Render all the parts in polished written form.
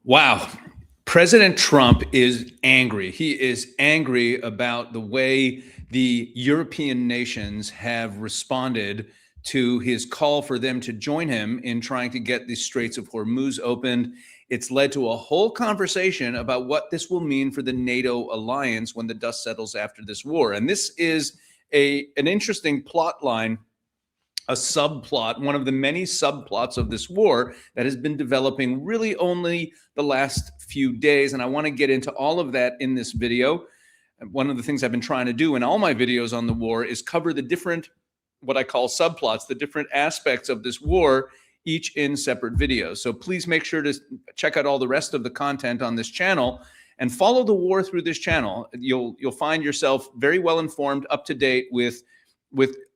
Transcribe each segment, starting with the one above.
Wow. President Trump is angry. He is angry about the way the European nations have responded to his call for them to join him in trying to get the Straits of Hormuz opened. It's led to a whole conversation about what this will mean for the NATO alliance when the dust settles after this war. And this is an interesting plot line, a subplot, one of the many subplots of this war that has been developing really only the last few days. And I want to get into all of that in this video. One of the things I've been trying to do in all my videos on the war is cover the different, what I call subplots, the different aspects of this war, each in separate videos. So please make sure to check out all the rest of the content on this channel and follow the war through this channel. You'll find yourself very well informed, up to date with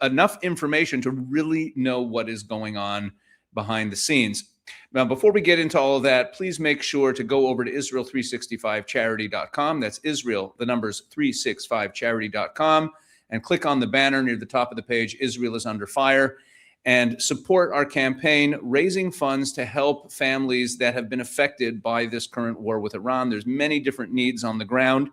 enough information to really know what is going on behind the scenes. Now, before we get into all of that, please make sure to go over to Israel365charity.com. That's Israel, the numbers 365charity.com, and click on the banner near the top of the page, Israel is Under Fire, and support our campaign raising funds to help families that have been affected by this current war with Iran. There's many different needs on the ground,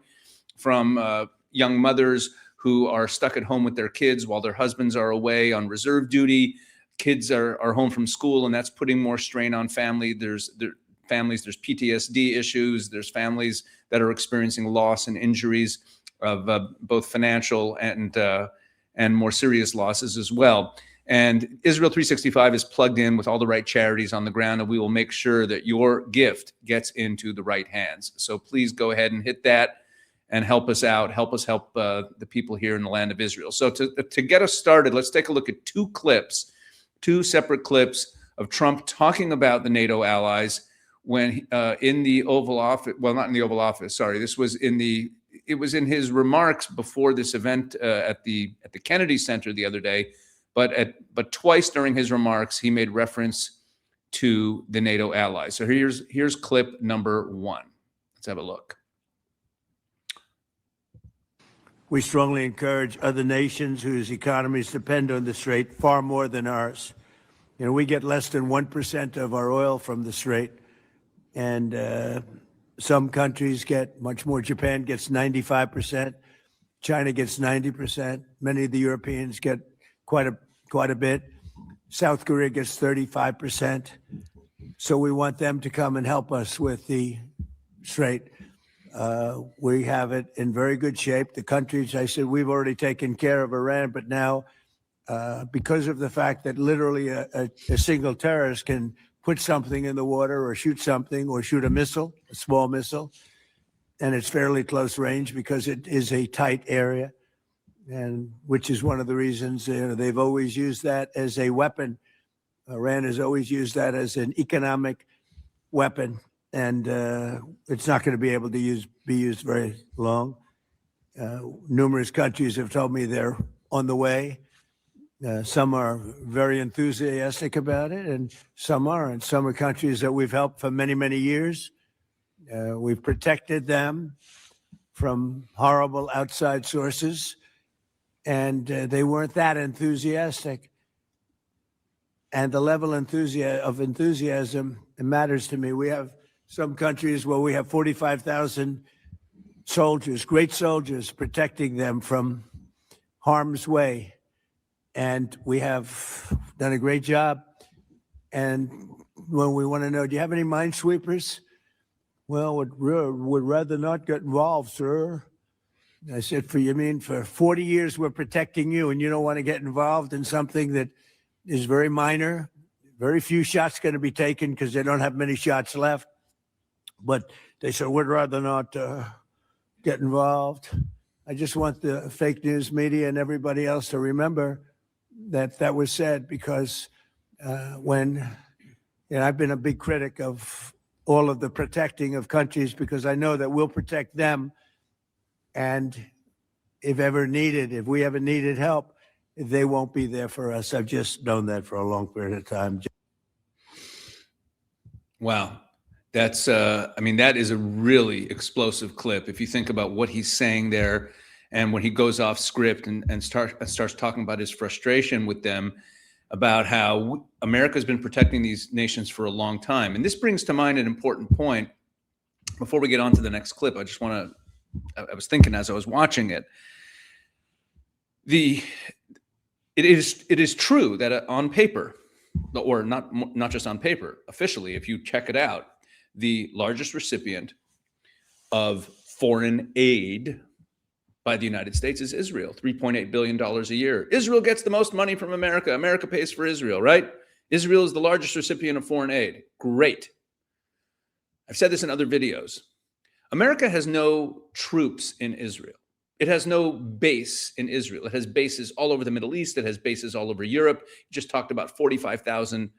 from young mothers who are stuck at home with their kids while their husbands are away on reserve duty. Kids are home from school, and that's putting more strain on family. There's PTSD issues. There's families that are experiencing loss and injuries of both financial and more serious losses as well. And Israel 365 is plugged in with all the right charities on the ground, and we will make sure that your gift gets into the right hands. So please go ahead and hit that and help us out, help the people here in the land of Israel. So to get us started, let's take a look at two separate clips of Trump talking about the NATO allies when in the Oval Office, well, not in the Oval Office, sorry, it was in his remarks before this event at the Kennedy Center the other day, but twice during his remarks, he made reference to the NATO allies. So here's clip number one. Let's have a look. We strongly encourage other nations whose economies depend on the Strait far more than ours. You know, we get less than 1% of our oil from the Strait, and some countries get much more. Japan gets 95%, China gets 90%. Many of the Europeans get quite a bit. South Korea gets 35%. So we want them to come and help us with the Strait. We have it in very good shape. The countries, I said, we've already taken care of Iran, but now because of the fact that literally a single terrorist can put something in the water or shoot something or shoot a missile, a small missile, and it's fairly close range because it is a tight area, and which is one of the reasons they've always used that as a weapon. Iran has always used that as an economic weapon. And it's not going to be able to be used very long. Numerous countries have told me they're on the way. Some are very enthusiastic about it, and some aren't. Some are countries that we've helped for many, many years. We've protected them from horrible outside sources, and they weren't that enthusiastic. And the level of enthusiasm, it matters to me. We have some countries where we have 45,000 soldiers, great soldiers, protecting them from harm's way. And we have done a great job. And when we want to know, do you have any minesweepers? Well, would rather not get involved, sir. I said, for 40 years we're protecting you, and you don't want to get involved in something that is very minor. Very few shots going to be taken because they don't have many shots left. But they said, we'd rather not get involved. I just want the fake news media and everybody else to remember that was said, because I've been a big critic of all of the protecting of countries, because I know that we'll protect them. And if we ever needed help, they won't be there for us. I've just known that for a long period of time. Wow. That's, that is a really explosive clip. If you think about what he's saying there, and when he goes off script and starts talking about his frustration with them, about how America's been protecting these nations for a long time. And this brings to mind an important point before we get on to the next clip, I just want to, I was thinking as I was watching it, it is true that on paper, or not just on paper, officially, if you check it out, the largest recipient of foreign aid by the United States is Israel, $3.8 billion a year. Israel gets the most money from America. America pays for Israel, right? Israel is the largest recipient of foreign aid. Great. I've said this in other videos. America has no troops in Israel. It has no base in Israel. It has bases all over the Middle East. It has bases all over Europe. He just talked about 45,000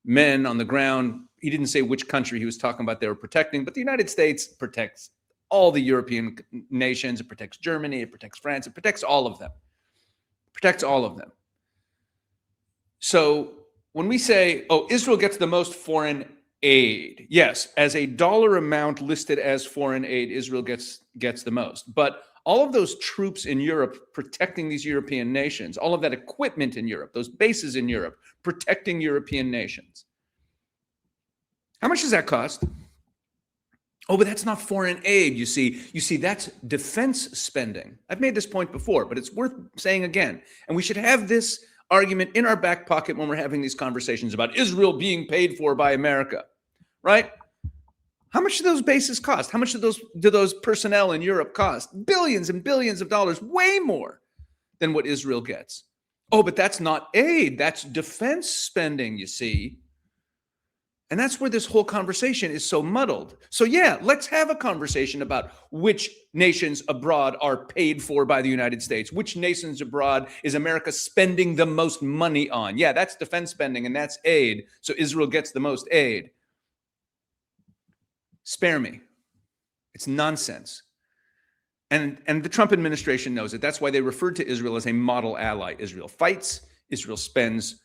men on the ground. He didn't say which country he was talking about they were protecting, but the United States protects all the European nations. It protects Germany. It protects France. It protects all of them. It protects all of them. So when we say, oh, Israel gets the most foreign aid, yes, as a dollar amount listed as foreign aid, Israel gets the most. But all of those troops in Europe protecting these European nations, all of that equipment in Europe, those bases in Europe protecting European nations, how much does that cost? Oh, but that's not foreign aid, you see. You see, that's defense spending. I've made this point before, but it's worth saying again. And we should have this argument in our back pocket when we're having these conversations about Israel being paid for by America, right? How much do those bases cost? How much do those personnel in Europe cost? Billions and billions of dollars, way more than what Israel gets. Oh, but that's not aid. That's defense spending, you see. And that's where this whole conversation is so muddled. So yeah, let's have a conversation about which nations abroad are paid for by the United States. Which nations abroad is America spending the most money on? Yeah, that's defense spending and that's aid. So Israel gets the most aid. Spare me. It's nonsense. And the Trump administration knows it. That's why they referred to Israel as a model ally. Israel fights. Israel spends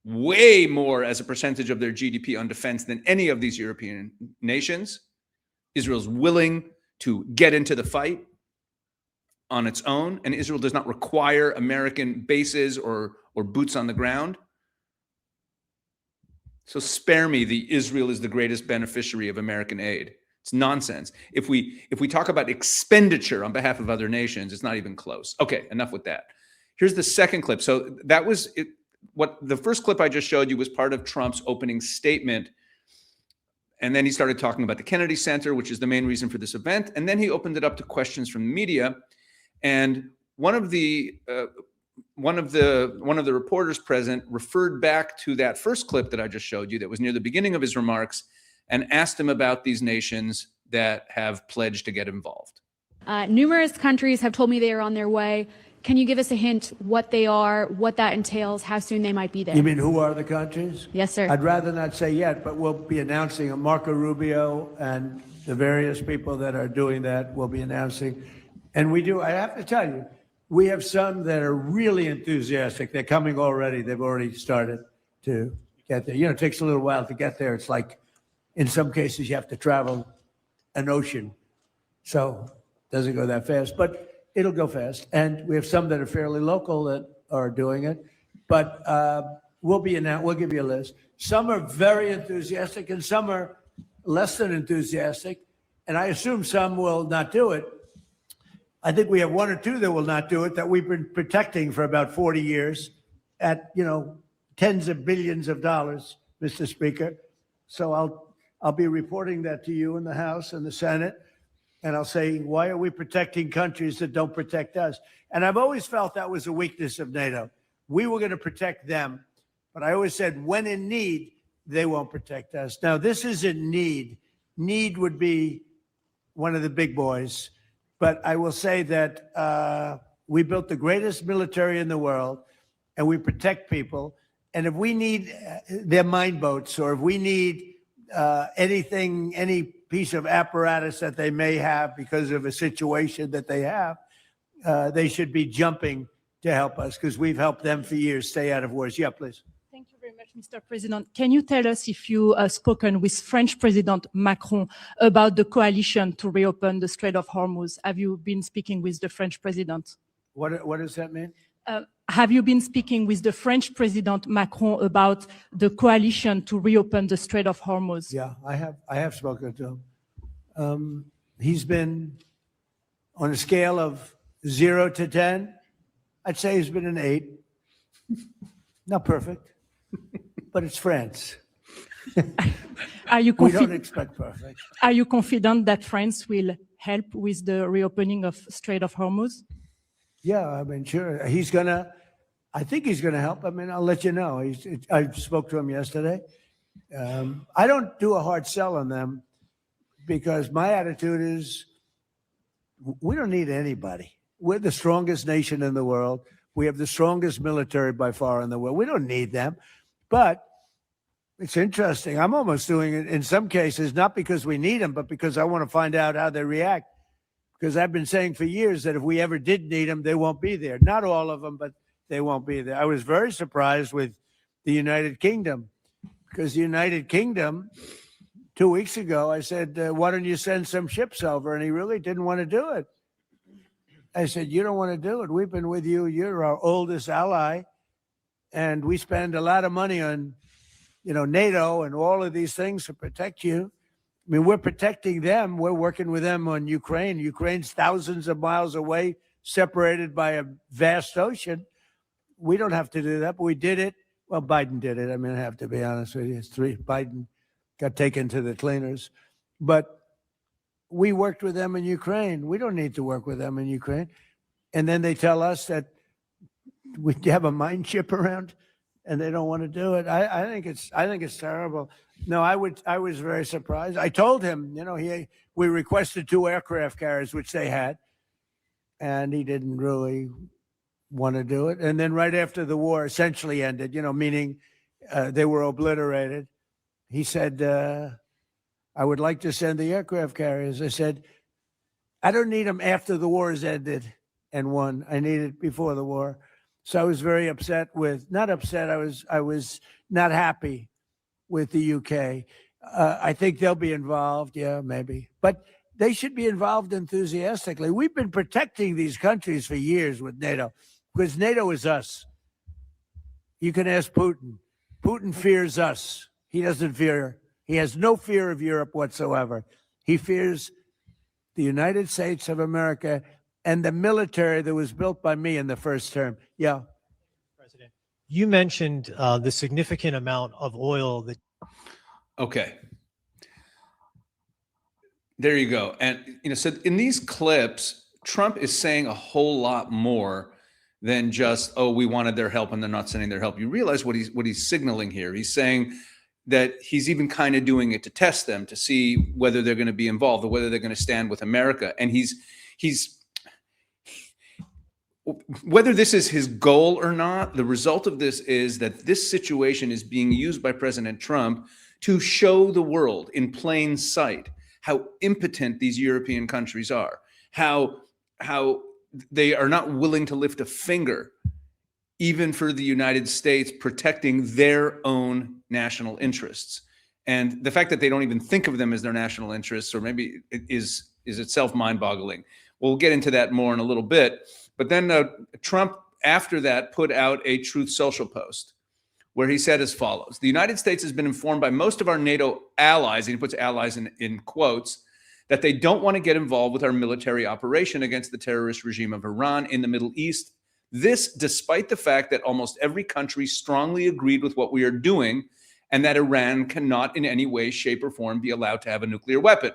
way more as a percentage of their GDP on defense than any of these European nations. Israel's willing to get into the fight on its own, and Israel does not require American bases or boots on the ground. So spare me the Israel is the greatest beneficiary of American aid. It's nonsense. If we talk about expenditure on behalf of other nations, it's not even close. Okay, enough with that. Here's the second clip. So that was it. What the first clip I just showed you was part of Trump's opening statement. And then he started talking about the Kennedy Center, which is the main reason for this event. And then he opened it up to questions from the media. And one of the reporters present referred back to that first clip that I just showed you that was near the beginning of his remarks and asked him about these nations that have pledged to get involved. Numerous countries have told me they are on their way. Can you give us a hint what they are, what that entails, how soon they might be there? You mean who are the countries? Yes, sir. I'd rather not say yet, but we'll be announcing Marco Rubio and the various people that are doing that will be announcing. And I have to tell you, we have some that are really enthusiastic. They're coming already. They've already started to get there. You know, it takes a little while to get there. It's like, in some cases, you have to travel an ocean. So it doesn't go that fast, but it'll go fast. And we have some that are fairly local that are doing it. But we'll give you a list. Some are very enthusiastic and some are less than enthusiastic. And I assume some will not do it. I think we have one or two that will not do it that we've been protecting for about 40 years at, tens of billions of dollars, Mr. Speaker. So I'll be reporting that to you in the House and the Senate. And I'll say, why are we protecting countries that don't protect us? And I've always felt that was a weakness of NATO. We were going to protect them. But I always said, when in need, they won't protect us. Now, this isn't need. Need would be one of the big boys. But I will say that we built the greatest military in the world, and we protect people. And if we need their mine boats, or if we need anything, any piece of apparatus that they may have because of a situation that they have, they should be jumping to help us because we've helped them for years stay out of wars. Yeah, please. Thank you very much, Mr. President. Can you tell us if you have spoken with French President Macron about the coalition to reopen the Strait of Hormuz? Have you been speaking with the French president? What does that mean? Have you been speaking with the French President Macron about the coalition to reopen the Strait of Hormuz? Yeah, I have spoken to him. He's been on a scale of 0 to 10. I'd say he's been an 8. Not perfect, but it's France. Are you We don't confident? expect perfect. Are you confident that France will help with the reopening of Strait of Hormuz? Yeah, I mean, sure. I think he's going to help. I mean, I'll let you know. I spoke to him yesterday. I don't do a hard sell on them because my attitude is we don't need anybody. We're the strongest nation in the world. We have the strongest military by far in the world. We don't need them. But it's interesting. I'm almost doing it in some cases, not because we need them, but because I want to find out how they react. Because I've been saying for years that if we ever did need them, they won't be there. Not all of them, but they won't be there. I was very surprised with the United Kingdom because the United Kingdom, 2 weeks ago, I said, why don't you send some ships over? And he really didn't want to do it. I said, you don't want to do it. We've been with you. You're our oldest ally. And we spend a lot of money on, NATO and all of these things to protect you. I mean, we're protecting them. We're working with them on Ukraine. Ukraine's thousands of miles away, separated by a vast ocean. We don't have to do that, but we did it. Well, Biden did it. I mean, I have to be honest with you. Biden got taken to the cleaners. But we worked with them in Ukraine. We don't need to work with them in Ukraine. And then they tell us that we have a mine ship around and they don't want to do it. I think it's terrible. No, I was very surprised. I told him, we requested 2 aircraft carriers, which they had, and he didn't really want to do it. And then right after the war essentially ended, meaning they were obliterated, he said, I would like to send the aircraft carriers. I said, I don't need them after the war is ended and won. I need it before the war. So I was very upset not upset, I was not happy with the UK. I think they'll be involved, yeah, maybe. But they should be involved enthusiastically. We've been protecting these countries for years with NATO, because NATO is us. You can ask Putin. Putin fears us. He has no fear of Europe whatsoever. He fears the United States of America and the military that was built by me in the first term. Yeah. President, you mentioned the significant amount of oil that. Okay. There you go. And, so in these clips, Trump is saying a whole lot more than just, oh, we wanted their help and they're not sending their help. You realize what he's signaling here. He's saying that he's even kind of doing it to test them, to see whether they're going to be involved or whether they're going to stand with America. And he's whether this is his goal or not, the result of this is that this situation is being used by President Trump to show the world in plain sight how impotent these European countries are, how they are not willing to lift a finger, even for the United States protecting their own national interests. And the fact that they don't even think of them as their national interests, or maybe it is itself mind-boggling. We'll get into that more in a little bit. But then Trump, after that, put out a Truth Social post where he said as follows: the United States has been informed by most of our NATO allies, and he puts allies in quotes, that they don't want to get involved with our military operation against the terrorist regime of Iran in the Middle East. This, despite the fact that almost every country strongly agreed with what we are doing and that Iran cannot in any way, shape, or form be allowed to have a nuclear weapon.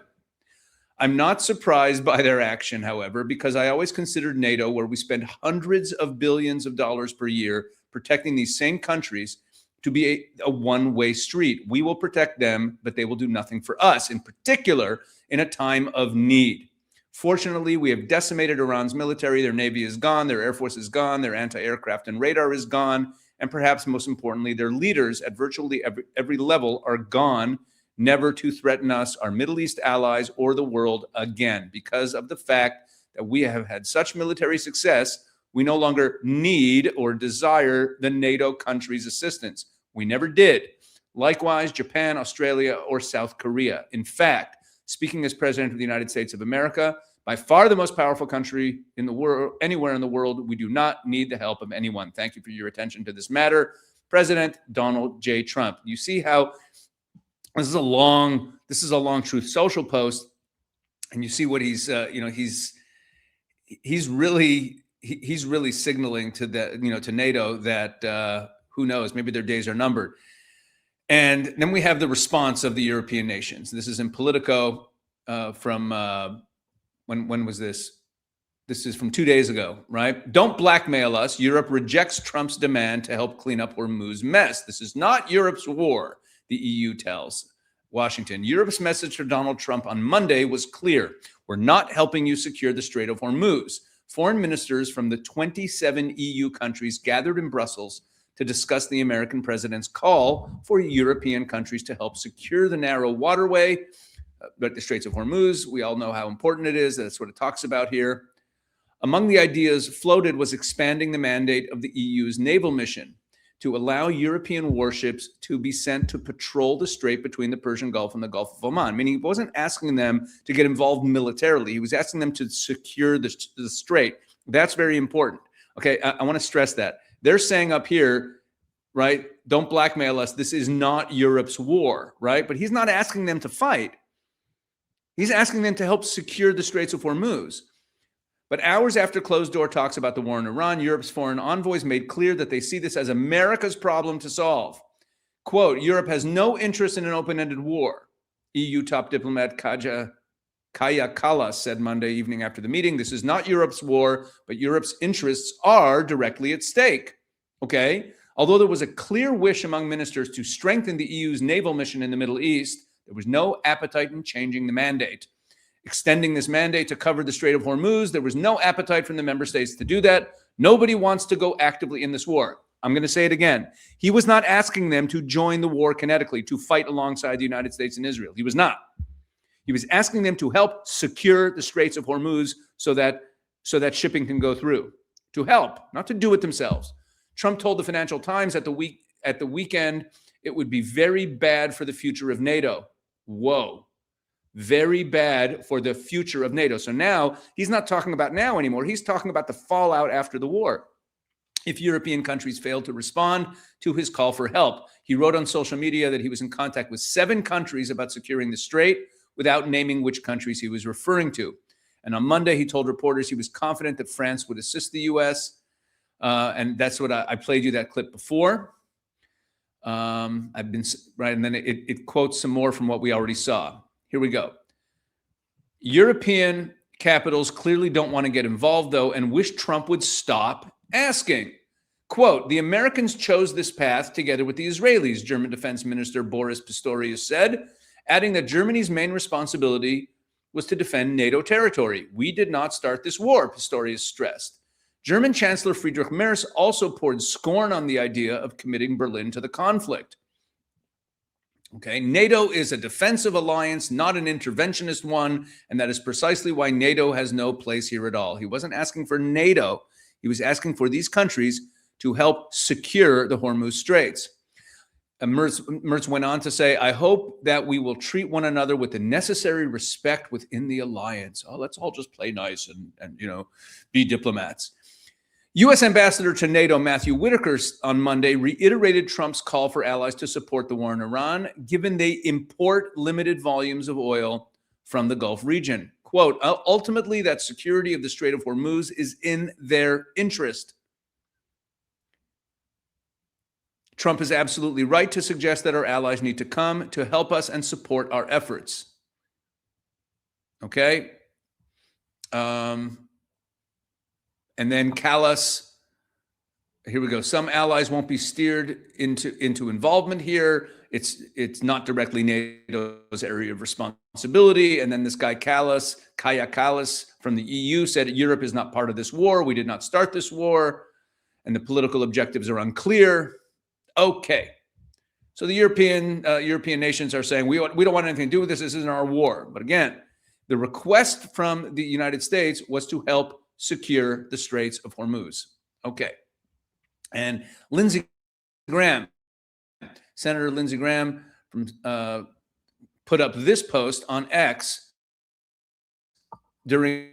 I'm not surprised by their action, however, because I always considered NATO, where we spend hundreds of billions of dollars per year protecting these same countries, to be a one-way street. We will protect them, but they will do nothing for us, in particular in a time of need. Fortunately, we have decimated Iran's military. Their navy is gone, their air force is gone, their anti-aircraft and radar is gone, and perhaps most importantly, their leaders at virtually every level are gone, never to threaten us, our Middle East allies, or the world again. Because of the fact that we have had such military success, we no longer need or desire the NATO countries' assistance. We never did. Likewise, Japan, Australia, or South Korea. In fact, speaking as President of the United States of America, by far the most powerful country in the world, anywhere in the world, we do not need the help of anyone. Thank you for your attention to this matter. President Donald J. Trump. You see how this is a long Truth Social post. And you see what he's really signaling to to NATO that who knows, maybe their days are numbered. And then we have the response of the European nations. This is in Politico from when was this? This is from 2 days ago, right? Don't blackmail us. Europe rejects Trump's demand to help clean up Hormuz mess. This is not Europe's war, the EU tells Washington. Europe's message to Donald Trump on Monday was clear. We're not helping you secure the Strait of Hormuz. Foreign ministers from the 27 EU countries gathered in Brussels to discuss the American president's call for European countries to help secure the narrow waterway, but the Straits of Hormuz. We all know how important it is. That's what it talks about here. Among the ideas floated was expanding the mandate of the EU's naval mission to allow European warships to be sent to patrol the strait between the Persian Gulf and the Gulf of Oman, meaning he wasn't asking them to get involved militarily. He was asking them to secure the strait. That's very important. Okay, I want to stress that. They're saying up here, right, don't blackmail us. This is not Europe's war, right? But he's not asking them to fight. He's asking them to help secure the Straits of Hormuz. But hours after closed-door talks about the war in Iran, Europe's foreign envoys made clear that they see this as America's problem to solve. Quote, Europe has no interest in an open-ended war. EU top diplomat Kaja Kallas said Monday evening after the meeting, this is not Europe's war, but Europe's interests are directly at stake. Okay? Although there was a clear wish among ministers to strengthen the EU's naval mission in the Middle East, there was no appetite in changing the mandate. Extending this mandate to cover the Strait of Hormuz, there was no appetite from the member states to do that. Nobody wants to go actively in this war. I'm going to say it again. He was not asking them to join the war kinetically, to fight alongside the United States and Israel. He was not. He was asking them to help secure the Straits of Hormuz so that shipping can go through. To help, not to do it themselves. Trump told the Financial Times at the weekend it would be very bad for the future of NATO. Whoa. Very bad for the future of NATO. So now he's not talking about now anymore. He's talking about the fallout after the war. If European countries failed to respond to his call for help, he wrote on social media that he was in contact with 7 countries about securing the strait without naming which countries he was referring to. And on Monday, he told reporters he was confident that France would assist the U.S. And that's what I played you that clip before. I've been right. And then it quotes some more from what we already saw. Here we go. European capitals clearly don't want to get involved, though, and wish Trump would stop asking. Quote, the Americans chose this path together with the Israelis, German Defense Minister Boris Pistorius said, adding that Germany's main responsibility was to defend NATO territory. We did not start this war, Pistorius stressed. German Chancellor Friedrich Merz also poured scorn on the idea of committing Berlin to the conflict. Okay, NATO is a defensive alliance, not an interventionist one, and that is precisely why NATO has no place here at all. He wasn't asking for NATO. He was asking for these countries to help secure the Hormuz Straits. Merz went on to say, I hope that we will treat one another with the necessary respect within the alliance. Oh, let's all just play nice and be diplomats. U.S. Ambassador to NATO Matthew Whitaker on Monday reiterated Trump's call for allies to support the war in Iran, given they import limited volumes of oil from the Gulf region. Quote, ultimately, that security of the Strait of Hormuz is in their interest. Trump is absolutely right to suggest that our allies need to come to help us and support our efforts. Okay? And then Kallas, here we go. Some allies won't be steered into involvement here. It's not directly NATO's area of responsibility. And then this guy Kallas from the EU said Europe is not part of this war. We did not start this war. And the political objectives are unclear. Okay. So the European nations are saying, we don't want anything to do with this. This isn't our war. But again, the request from the United States was to help secure the Straits of Hormuz. Okay. And Lindsey Graham, Senator Lindsey Graham put up this post on X during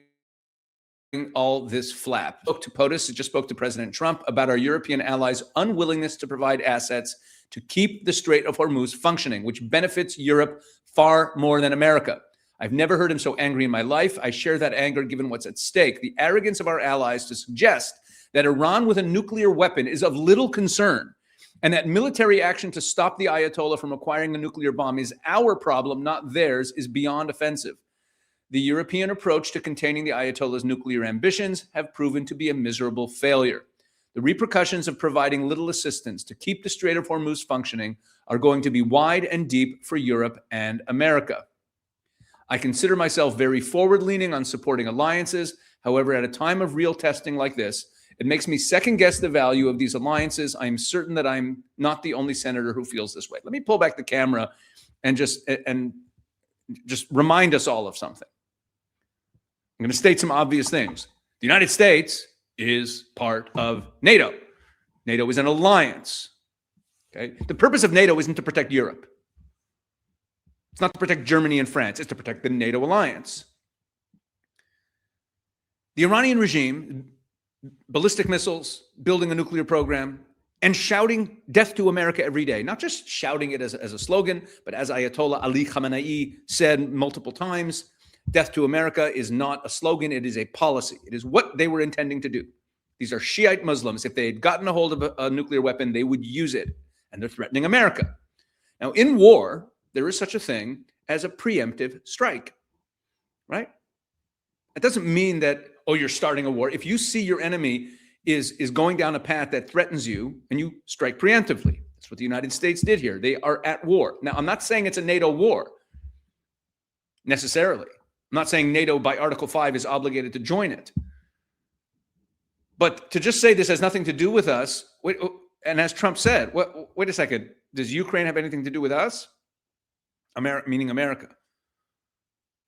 all this flap. POTUS just spoke to President Trump about our European allies' unwillingness to provide assets to keep the Strait of Hormuz functioning, which benefits Europe far more than America. I've never heard him so angry in my life. I share that anger given what's at stake. The arrogance of our allies to suggest that Iran with a nuclear weapon is of little concern, and that military action to stop the Ayatollah from acquiring a nuclear bomb is our problem, not theirs, is beyond offensive. The European approach to containing the Ayatollah's nuclear ambitions have proven to be a miserable failure. The repercussions of providing little assistance to keep the Strait of Hormuz functioning are going to be wide and deep for Europe and America. I consider myself very forward-leaning on supporting alliances. However, at a time of real testing like this, it makes me second-guess the value of these alliances. I am certain that I'm not the only senator who feels this way. Let me pull back the camera and just remind us all of something. I'm going to state some obvious things. The United States is part of NATO. NATO is an alliance. Okay? The purpose of NATO isn't to protect Europe. It's not to protect Germany and France. It's to protect the NATO alliance. The Iranian regime, ballistic missiles, building a nuclear program, and shouting death to America every day, not just shouting it as a slogan, but as Ayatollah Ali Khamenei said multiple times, death to America is not a slogan, it is a policy. It is what they were intending to do. These are Shiite Muslims. If they had gotten a hold of a nuclear weapon, they would use it, and they're threatening America. Now, in war, there is such a thing as a preemptive strike, right? It doesn't mean that, oh, you're starting a war. If you see your enemy is going down a path that threatens you, and you strike preemptively. That's what the United States did here. They are at war. Now, I'm not saying it's a NATO war, necessarily. I'm not saying NATO by Article 5 is obligated to join it. But to just say this has nothing to do with us, and as Trump said, wait a second, does Ukraine have anything to do with us? Meaning America.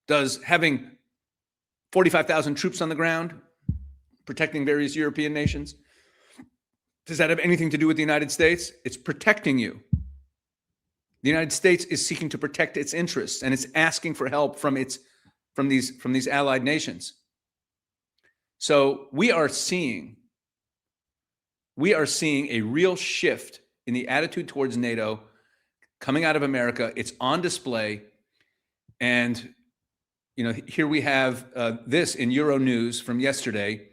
Does having 45,000 troops on the ground protecting various European nations, does that have anything to do with the United States? It's protecting you. The United States is seeking to protect its interests, and it's asking for help from these allied nations. So we are seeing a real shift in the attitude towards NATO coming out of America. It's on display. And, here we have this in Euronews from yesterday.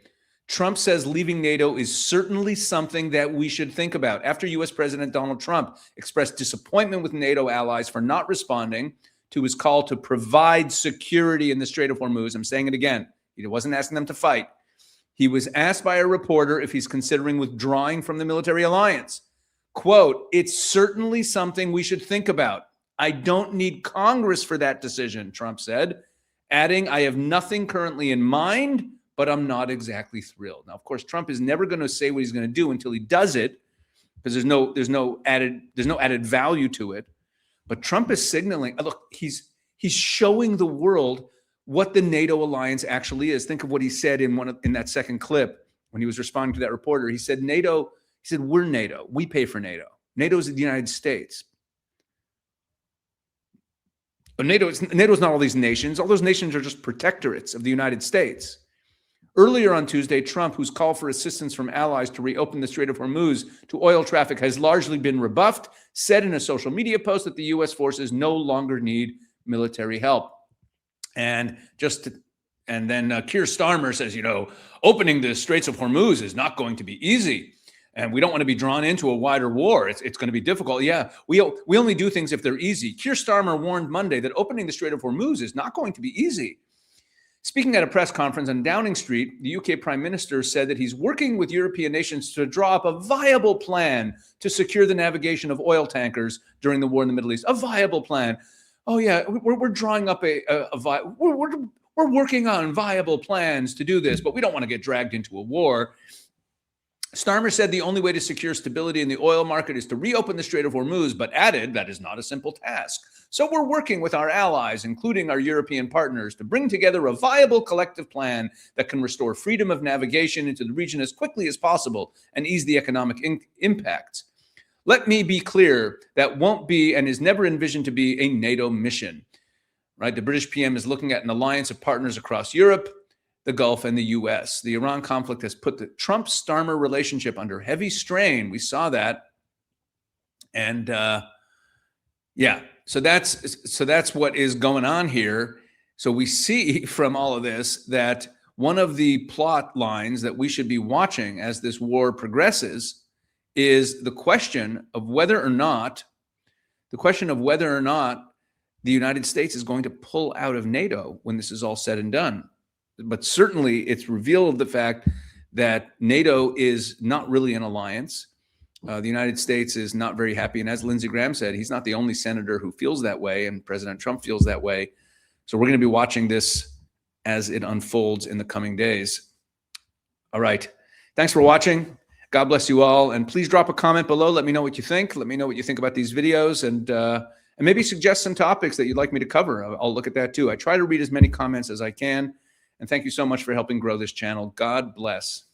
Trump says leaving NATO is certainly something that we should think about after U.S. President Donald Trump expressed disappointment with NATO allies for not responding to his call to provide security in the Strait of Hormuz. I'm saying it again. He wasn't asking them to fight. He was asked by a reporter if he's considering withdrawing from the military alliance. Quote, "It's certainly something we should think about. I don't need Congress for that decision," Trump said, adding, "I have nothing currently in mind, but I'm not exactly thrilled." Now, of course, Trump is never going to say what he's going to do until he does it, because there's no added value to it. But Trump is signaling, look, he's showing the world what the NATO alliance actually is. Think of what he said in that second clip when he was responding to that reporter. He said, we're NATO. We pay for NATO. NATO is the United States. But NATO is not all these nations. All those nations are just protectorates of the United States. Earlier on Tuesday, Trump, whose call for assistance from allies to reopen the Strait of Hormuz to oil traffic has largely been rebuffed, said in a social media post that the U.S. forces no longer need military help. And then Keir Starmer says, opening the Straits of Hormuz is not going to be easy. And we don't want to be drawn into a wider war. It's going to be difficult. Yeah, we only do things if they're easy. Keir Starmer warned Monday that opening the Strait of Hormuz is not going to be easy. Speaking at a press conference on Downing Street, the UK Prime Minister said that he's working with European nations to draw up a viable plan to secure the navigation of oil tankers during the war in the Middle East. A viable plan. Oh yeah, we're drawing up we're working on viable plans to do this, but we don't want to get dragged into a war. Starmer said the only way to secure stability in the oil market is to reopen the Strait of Hormuz, but added that is not a simple task. So we're working with our allies, including our European partners, to bring together a viable collective plan that can restore freedom of navigation into the region as quickly as possible and ease the economic impacts. Let me be clear, that won't be and is never envisioned to be a NATO mission, right? The British PM is looking at an alliance of partners across Europe, the Gulf, and the U.S. The Iran conflict has put the Trump-Starmer relationship under heavy strain. We saw that. And so that's what is going on here. So we see from all of this that one of the plot lines that we should be watching as this war progresses is the question of whether or not the United States is going to pull out of NATO when this is all said and done. But certainly it's revealed the fact that NATO is not really an alliance. The United States is not very happy. And as Lindsey Graham said, he's not the only senator who feels that way, and President Trump feels that way. So we're going to be watching this as it unfolds in the coming days. All right. Thanks for watching. God bless you all. And please drop a comment below. Let me know what you think. Let me know what you think about these videos, and maybe suggest some topics that you'd like me to cover. I'll look at that too. I try to read as many comments as I can. And thank you so much for helping grow this channel. God bless.